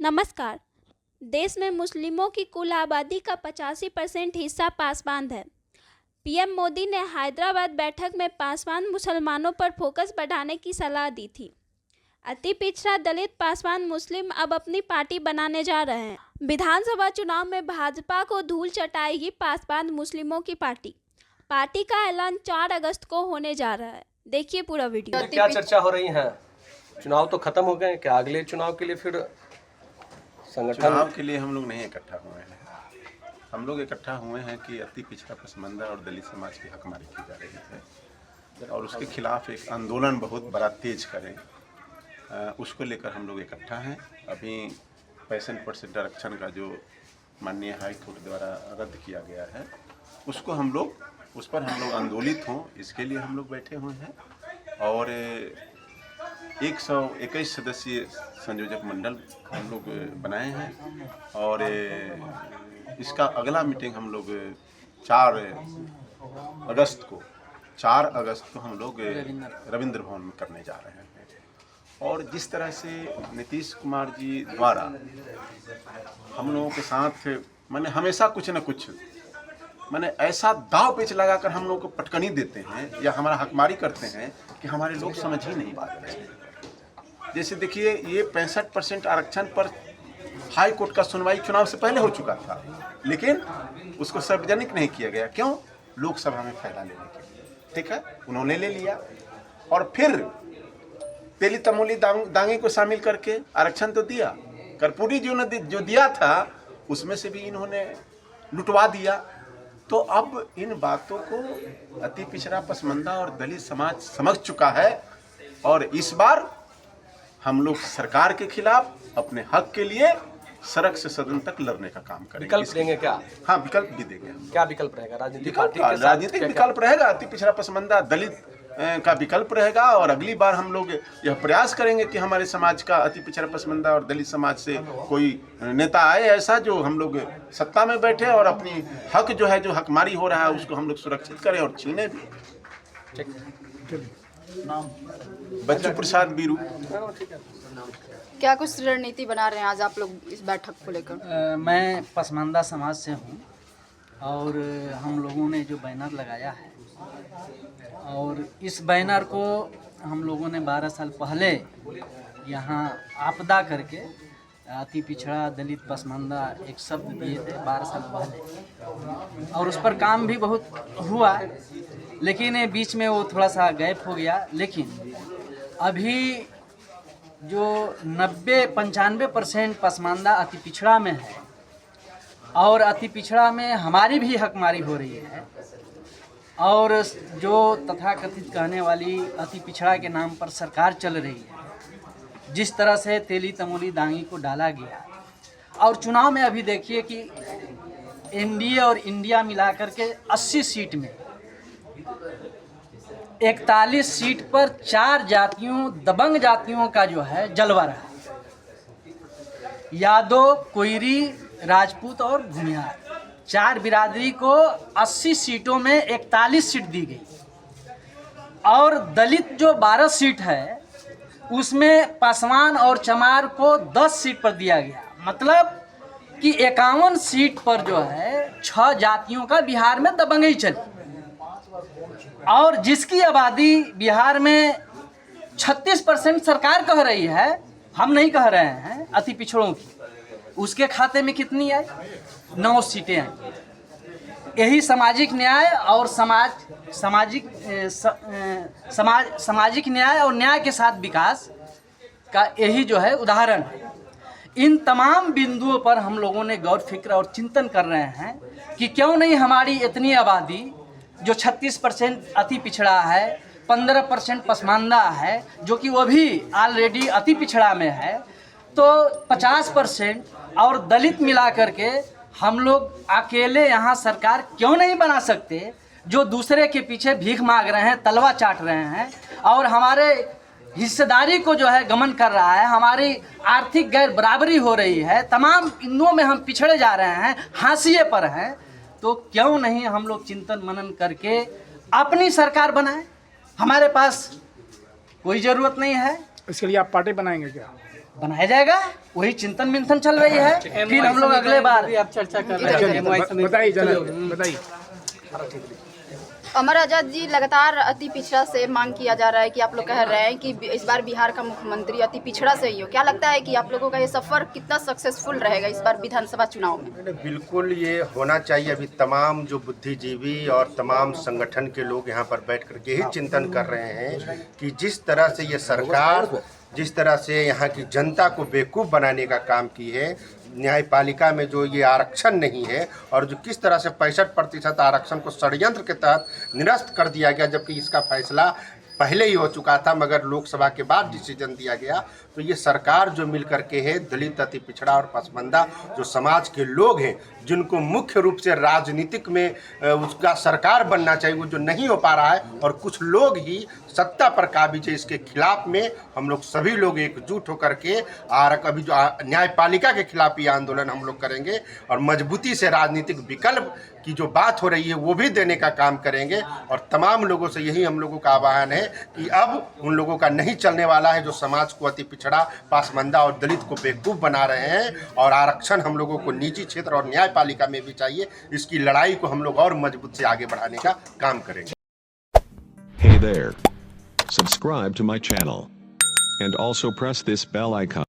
नमस्कार। देश में मुस्लिमों की कुल आबादी का 85% हिस्सा पासवान है। पीएम मोदी ने हैदराबाद बैठक में पासवान मुसलमानों पर फोकस बढ़ाने की सलाह दी थी। अति पिछड़ा दलित पासवान मुस्लिम अब अपनी पार्टी बनाने जा रहे हैं। विधानसभा चुनाव में भाजपा को धूल चटाएगी पासवान मुस्लिमों की पार्टी। पार्टी का ऐलान 4 अगस्त को होने जा रहा है। देखिए पूरा वीडियो। क्या चर्चा हो रही है? चुनाव तो खत्म हो गए, क्या अगले चुनाव के लिए फिर संगठन? चुनाव के लिए हम लोग नहीं इकट्ठा हुए हैं। हम लोग इकट्ठा हुए हैं कि अति पिछड़ा पसमानदा और दलित समाज की हकमारी की जा रही है और उसके खिलाफ एक आंदोलन बहुत बड़ा तेज करें, उसको लेकर हम लोग इकट्ठा हैं। अभी 65% आरक्षण का जो माननीय हाई कोर्ट द्वारा रद्द किया गया है उस पर हम लोग आंदोलित हों, इसके लिए हम लोग बैठे हुए हैं। और 121 सदस्यीय संयोजक मंडल हम लोग बनाए हैं और इसका अगला मीटिंग हम लोग 4 अगस्त को हम लोग रविंद्र भवन में करने जा रहे हैं। और जिस तरह से नीतीश कुमार जी द्वारा हम लोगों के साथ मैंने हमेशा कुछ न कुछ ऐसा दाव पेच लगाकर हम लोग को पटकनी देते हैं या हमारा हकमारी करते हैं कि हमारे लोग समझ ही नहीं पा रहे हैं। जैसे देखिए, ये 65% आरक्षण पर हाई कोर्ट का सुनवाई चुनाव से पहले हो चुका था, लेकिन उसको सार्वजनिक नहीं किया गया। क्यों? लोकसभा में फायदा लेने के लिए। ठीक है, उन्होंने ले लिया और फिर तेली तमोली दांगी को शामिल करके आरक्षण तो दिया, कर्पूरी जो दिया था उसमें से भी इन्होंने लुटवा दिया। तो अब इन बातों को अति पिछड़ा पसमानदा और दलित समाज समझ चुका है और इस बार हम लोग सरकार के खिलाफ अपने हक के लिए सड़क से सदन तक लड़ने का काम करेंगे। विकल्प देंगे क्या? हाँ, विकल्प भी देंगे। क्या विकल्प रहेगा? राजनीतिक विकल्प रहेगा, अति पिछड़ा पसमानदा दलित का विकल्प रहेगा। और अगली बार हम लोग यह प्रयास करेंगे कि हमारे समाज का अति पिछड़ा पसमानदा और दलित समाज से कोई नेता आए ऐसा जो हम लोग सत्ता में बैठे और अपनी हक जो हकमारी हो रहा है उसको हम लोग सुरक्षित करें और छीने भी। बच्चू प्रसाद बीरू। क्या कुछ रणनीति बना रहे हैं आज आप लोग इस बैठक को लेकर? मैं पसमानदा समाज से हूँ और हम लोगों ने जो बैनर लगाया है और इस बैनर को हम लोगों ने 12 साल पहले यहाँ आपदा करके अति पिछड़ा दलित पसमानदा एक शब्द दिए थे 12 साल पहले और उस पर काम भी बहुत हुआ, लेकिन बीच में वो थोड़ा सा गैप हो गया। लेकिन अभी जो 90-95% पसमानदा अति पिछड़ा में है और अति पिछड़ा में हमारी भी हकमारी हो रही है और जो तथाकथित कहने वाली अति पिछड़ा के नाम पर सरकार चल रही है, जिस तरह से तेली तमोली दांगी को डाला गया और चुनाव में अभी देखिए कि एनडीए और इंडिया मिलाकर के 80 सीट में 41 सीट पर 4 जातियों दबंग जातियों का जो है जलवा रहा। यादव, कोयरी, राजपूत और भूमिहार 4 बिरादरी को 80 सीटों में 41 सीट दी गई और दलित जो 12 सीट है उसमें पासवान और चमार को 10 सीट पर दिया गया। मतलब कि 51 सीट पर जो है 6 जातियों का बिहार में दबंगई चली और जिसकी आबादी बिहार में 36% सरकार कह रही है, हम नहीं कह रहे हैं, अति पिछड़ों की। उसके खाते में कितनी आई? 9 सीटें आई। यही सामाजिक न्याय और सामाजिक न्याय और न्याय के साथ विकास का यही जो है उदाहरण है। इन तमाम बिंदुओं पर हम लोगों ने गौर फिक्र और चिंतन कर रहे हैं कि क्यों नहीं हमारी इतनी आबादी जो 36% अति पिछड़ा है, 15% पसमानदा है जो कि वो भी ऑलरेडी अति पिछड़ा में है, तो 50% और दलित मिला करके हम लोग अकेले यहाँ सरकार क्यों नहीं बना सकते, जो दूसरे के पीछे भीख मांग रहे हैं, तलवा चाट रहे हैं और हमारे हिस्सेदारी को जो है गमन कर रहा है, हमारी आर्थिक गैर बराबरी हो रही है, तमाम बिंदुओं में हम पिछड़े जा रहे हैं, हाशिए पर हैं। तो क्यों नहीं हम लोग चिंतन मनन करके अपनी सरकार बनाएं? हमारे पास कोई ज़रूरत नहीं है। इसके लिए आप पार्टी बनाएंगे क्या? बनाया जाएगा। वही चिंतन मिंथन चल रही है। फिर हम लोग अगले बार आप चर्चा कर रहे हैं। बताइए। अमर आजाद जी, लगातार अति पिछड़ा से मांग किया जा रहा है कि आप लोग कह रहे हैं कि इस बार बिहार का मुख्यमंत्री अति पिछड़ा से ही हो। क्या लगता है कि आप लोगों का ये सफर कितना सक्सेसफुल रहेगा इस बार विधानसभा चुनाव में? बिल्कुल ये होना चाहिए। अभी तमाम जो बुद्धिजीवी और तमाम संगठन के लोग यहाँ पर बैठ कर के यही चिंतन कर रहे हैं कि जिस तरह से ये सरकार जिस तरह से यहाँ की जनता को बेवकूफ़ बनाने का काम की है, न्यायपालिका में जो ये आरक्षण नहीं है और जो किस तरह से 65% आरक्षण को षड्यंत्र के तहत निरस्त कर दिया गया, जबकि इसका फैसला पहले ही हो चुका था मगर लोकसभा के बाद डिसीजन दिया गया। तो ये सरकार जो मिल करके है, दलित, अति पिछड़ा और पसमानदा जो समाज के लोग हैं जिनको मुख्य रूप से राजनीतिक में उसका सरकार बनना चाहिए, वो जो नहीं हो पा रहा है और कुछ लोग ही सत्ता पर काबिज है, इसके खिलाफ में हम लोग सभी लोग एकजुट होकर के अभी जो न्यायपालिका के खिलाफ ये आंदोलन हम लोग करेंगे और मजबूती से राजनीतिक विकल्प की जो बात हो रही है वो भी देने का काम करेंगे। और तमाम लोगों से यही हम लोगों का आह्वान है कि अब उन लोगों का नहीं चलने वाला है जो समाज को अति पिछड़ा, पासमानदा और दलित को बेवकूफ़ बना रहे हैं। और आरक्षण हम लोगों को निजी क्षेत्र और न्यायपालिका में भी चाहिए। इसकी लड़ाई को हम लोग और मजबूत से आगे बढ़ाने का काम करेंगे। Hey there. Subscribe to my channel. And also press this bell icon.